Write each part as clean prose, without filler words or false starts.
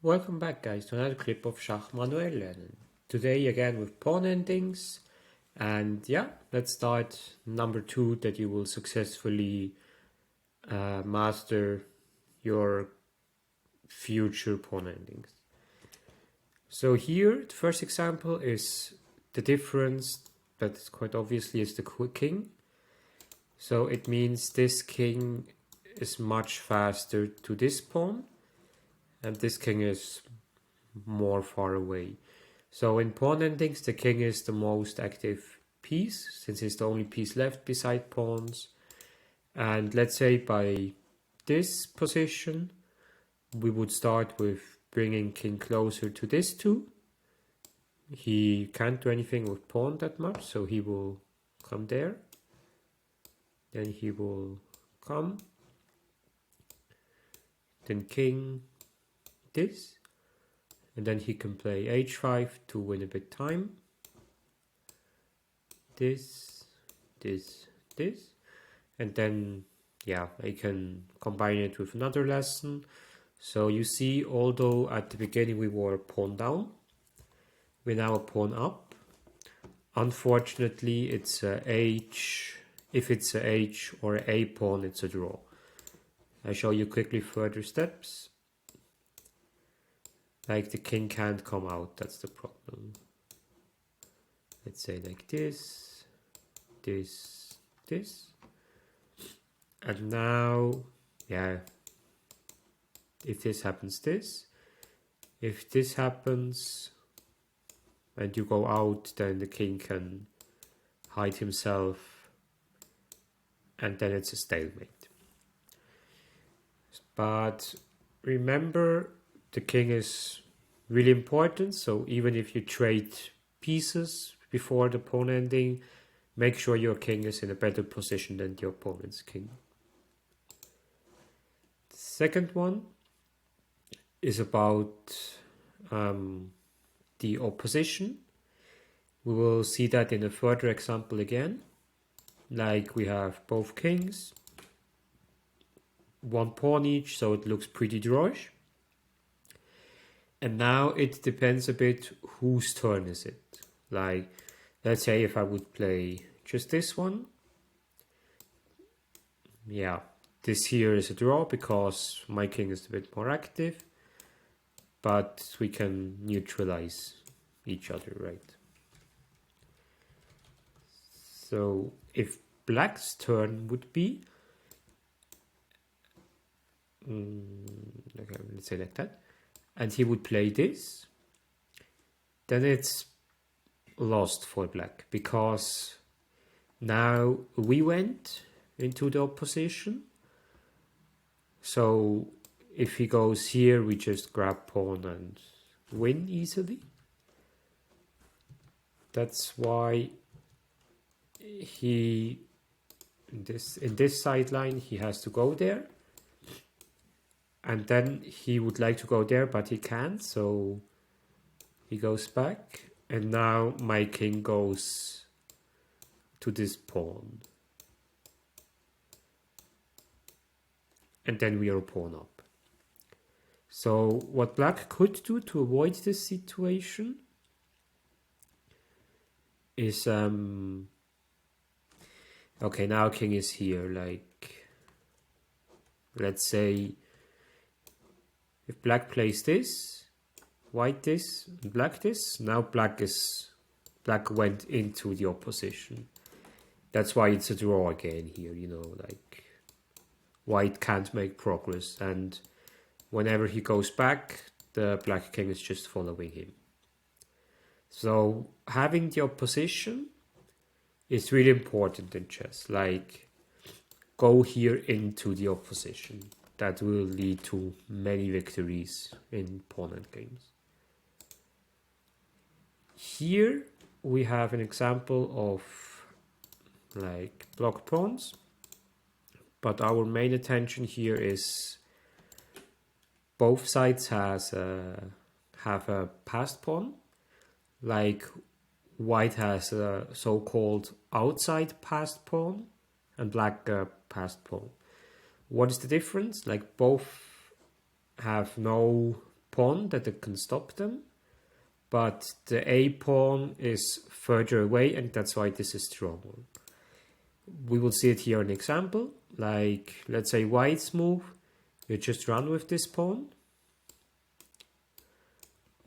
Welcome back guys to another clip of Schach-manuel-lernen. Today again with pawn endings, and yeah, let's start number 2 that you will successfully master your future pawn endings. So here the first example is the difference that is quite obviously is the king. So it means this king is much faster to this pawn, and this king is more far away. So in pawn endings, the king is the most active piece, since it's the only piece left beside pawns. And let's say by this position, we would start with bringing king closer to this two. He can't do anything with pawn that much, so he will come there. Then he will come. Then king this. And then he can play h5 to win a bit time. This. And then, yeah, I can combine it with another lesson. So you see, although at the beginning we were pawn down, we're now a pawn up. Unfortunately, it's a h. If it's a h or a pawn, it's a draw. I show you quickly further steps. Like the king can't come out, that's the problem. Let's say like this. And now, yeah, if this happens, if this happens and you go out, then the king can hide himself and then it's a stalemate. But remember, the king is really important, so even if you trade pieces before the pawn ending, make sure your king is in a better position than your opponent's king. The second one is about the opposition. We will see that in a further example again. Like we have both kings, one pawn each, so it looks pretty drawish. And now it depends a bit whose turn is it. Like, let's say if I would play just this one. Yeah, this here is a draw because my king is a bit more active. But we can neutralize each other, right? So if black's turn would be, okay, let's say like that, and he would play this, then it's lost for black, because now we went into the opposition. So if he goes here, we just grab pawn and win easily. That's why he, in this sideline, he has to go there. And then he would like to go there, but he can't, so he goes back. And now my king goes to this pawn. And then we are a pawn up. So what black could do to avoid this situation is, okay, now king is here, like, let's say, if black plays this, white this, black this, now black went into the opposition. That's why it's a draw again here, you know, like white can't make progress, and whenever he goes back, the black king is just following him. So having the opposition is really important in chess, like go here into the opposition. That will lead to many victories in pawn endgames. Here we have an example of like blocked pawns, but our main attention here is both sides have a passed pawn. Like white has a so-called outside passed pawn and black a passed pawn. What is the difference? Like both have no pawn that it can stop them, but the A pawn is further away, and that's why this is stronger. We will see it here in an example, like let's say white's move, you just run with this pawn,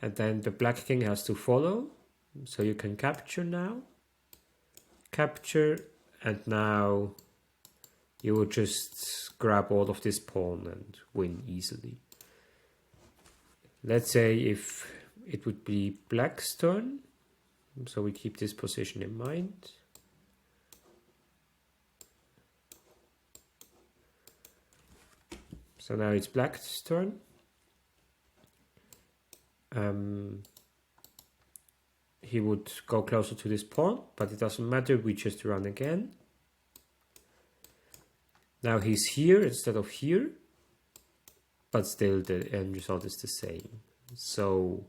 and then the black king has to follow, so you can capture now, capture, and now you will just grab all of this pawn and win easily. Let's say if it would be black's turn, so we keep this position in mind. So now it's black's turn. He would go closer to this pawn, but it doesn't matter, we just run again. Now he's here instead of here, but still the end result is the same. So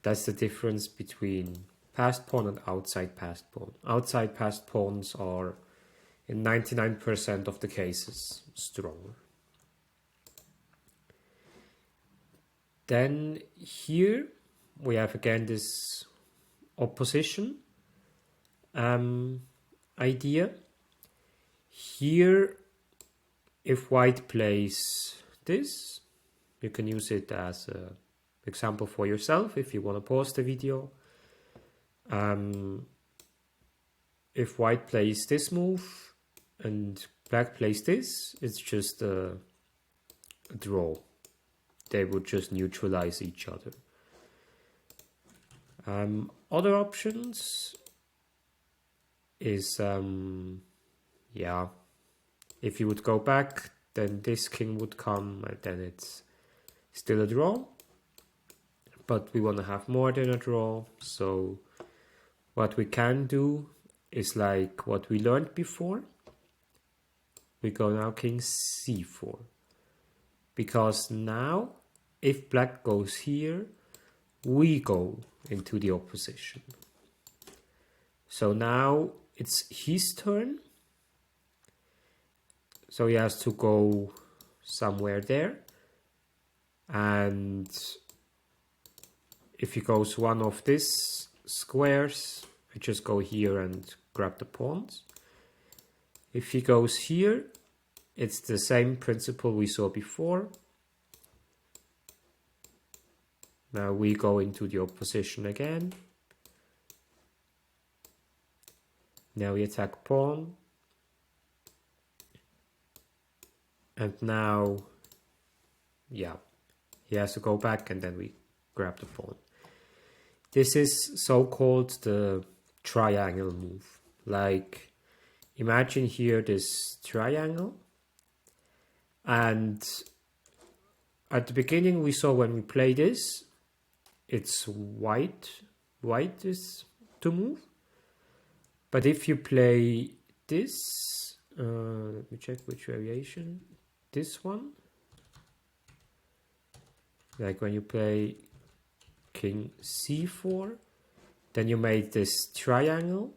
that's the difference between passed pawn and outside passed pawn. Outside passed pawns are in 99% of the cases stronger. Then here we have again this opposition idea. Here, if white plays this, you can use it as an example for yourself if you want to pause the video. If white plays this move and black plays this, it's just a draw. They would just neutralize each other. Other options is, yeah, if you would go back, then this king would come, and then it's still a draw. But we want to have more than a draw, so what we can do is like what we learned before. We go now king c4. Because now, if black goes here, we go into the opposition. So now it's his turn. So he has to go somewhere there. And if he goes one of these squares, I just go here and grab the pawns. If he goes here, it's the same principle we saw before. Now we go into the opposition again. Now we attack pawn. And now, yeah, he has to go back and then we grab the pawn. This is so-called the triangle move. Like, imagine here this triangle. And at the beginning we saw when we play this, it's white is to move. But if you play this, let me check which variation, this one. Like when you play king c4, then you made this triangle,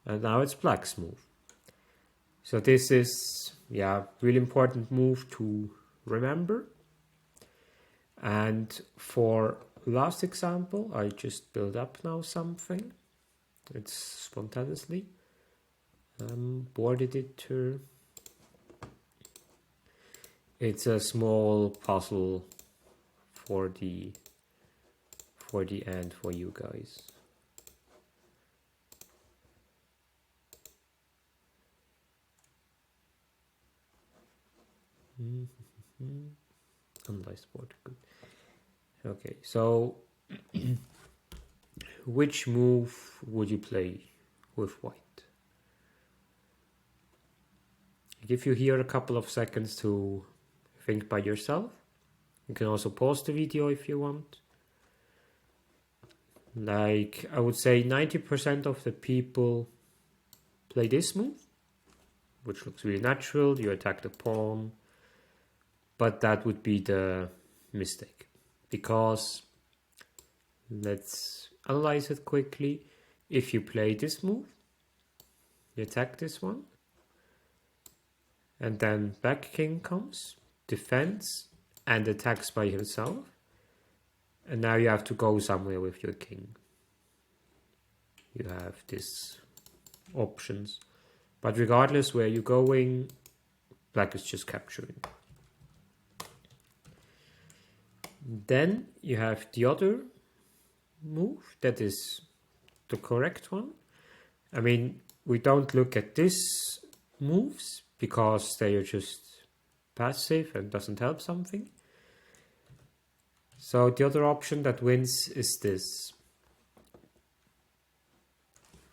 and now it's black's move. So this is, yeah, really important move to remember. And for last example, I just build up now something. It's spontaneously. Board editor. It's a small puzzle for the end for you guys. Unlicensed board, good. Okay, so which move would you play with white? I give you here a couple of seconds to think by yourself. You can also pause the video if you want. Like, I would say 90% of the people play this move, which looks really natural. You attack the pawn, but that would be the mistake. Because, let's analyze it quickly. If you play this move, you attack this one, and then back king comes, defense, and attacks by himself. And now you have to go somewhere with your king. You have these options. But regardless where you're going, black is just capturing. Then you have the other move, that is the correct one. I mean, we don't look at these moves because they are just passive and doesn't help something. So the other option that wins is this.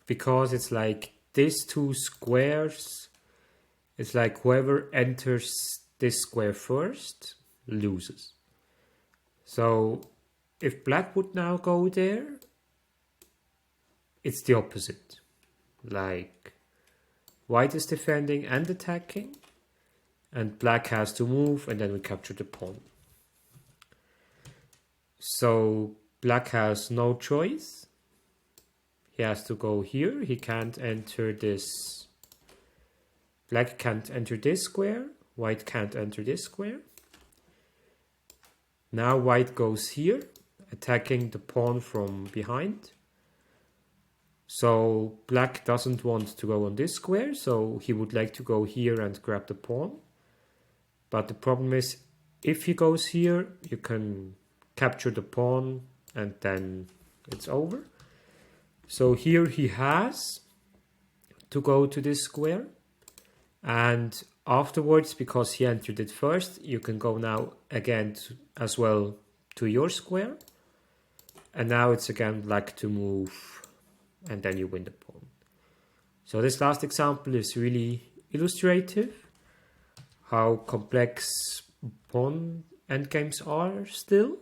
Because it's like these two squares, it's like whoever enters this square first loses. So if black would now go there, it's the opposite. Like white is defending and attacking, and black has to move, and then we capture the pawn. So black has no choice. He has to go here. He can't enter this. Black can't enter this square. White can't enter this square. Now white goes here, attacking the pawn from behind. So black doesn't want to go on this square, so he would like to go here and grab the pawn. But the problem is, if he goes here, you can capture the pawn and then it's over. So here he has to go to this square, and afterwards, because he entered it first, you can go now again as well to your square, and now it's again black to move, and then you win the pawn. So this last example is really illustrative how complex pawn endgames are still.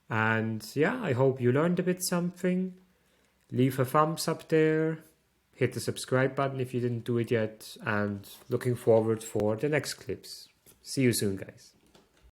And yeah, I hope you learned a bit something. Leave a thumbs up there, hit the subscribe button if you didn't do it yet, and looking forward for the next clips. See you soon, guys.